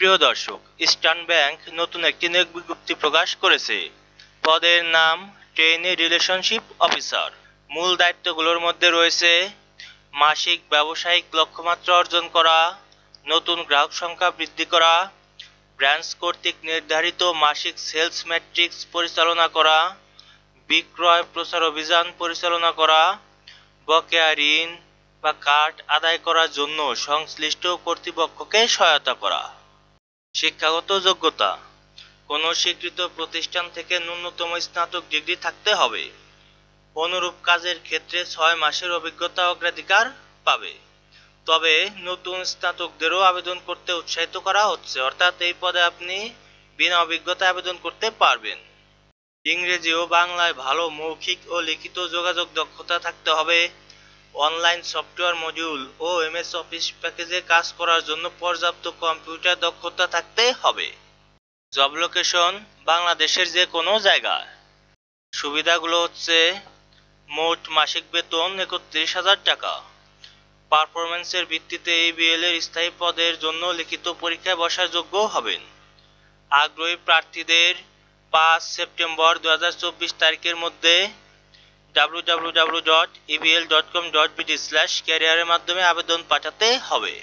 প্রিয় দর্শক, eastern bank নতুন একটি নিয়োগ বিজ্ঞপ্তি প্রকাশ করেছে। পদের নাম ট্রেনি রিলেশনশিপ অফিসার। মূল দায়িত্বগুলোর মধ্যে রয়েছে মাসিক ব্যবসায়িক লক্ষ্যমাত্রা অর্জন করা, নতুন গ্রাহক সংখ্যা বৃদ্ধি করা, ব্রাঞ্চ কর্তৃক নির্ধারিত মাসিক সেলস ম্যাট্রিক্স পরিচালনা করা, বিক্রয় প্রচার অভিযান পরিচালনা করা, বকেয়া ঋণ বা কার্ড আদায় করার জন্য সংশ্লিষ্ট কর্তৃপক্ষকে সহায়তা করা। শিক্ষাগত যোগ্যতা: কোনো স্বীকৃত প্রতিষ্ঠান থেকে ন্যূনতম স্নাতক ডিগ্রি থাকতে হবে। অনুরূপ কাজের ক্ষেত্রে 6 মাসের অভিজ্ঞতা অগ্রাধিকার পাবে। তবে নতুন স্নাতকদেরও আবেদন করতে উৎসাহিত করা হচ্ছে, অর্থাৎ এই পদে আপনি বিনা অভিজ্ঞতায় আবেদন করতে পারবেন। ইংরেজি ও বাংলায় ভালো মৌখিক ও লিখিত যোগাযোগ দক্ষতা থাকতে হবে। অনলাইন সফটওয়্যার মডিউল ও এমএস অফিস প্যাকেজে কাজ করার জন্য পর্যাপ্ত কম্পিউটার দক্ষতা থাকতে হবে। জব লোকেশন: বাংলাদেশের যে কোনো জায়গায়। সুবিধাগুলো হচ্ছে মোট মাসিক বেতন ৩১,০০০ টাকা। পারফরমেন্সের ভিত্তিতে ABL এর স্থায়ী পদের জন্য লিখিত পরীক্ষায় বসার যোগ্য হবেন। আগ্রহী প্রার্থীদের ৫ সেপ্টেম্বর ২০২৪ তারিখের মধ্যে www.ebl.com.bd/career এর মাধ্যমে আবেদন পাঠাতে হবে।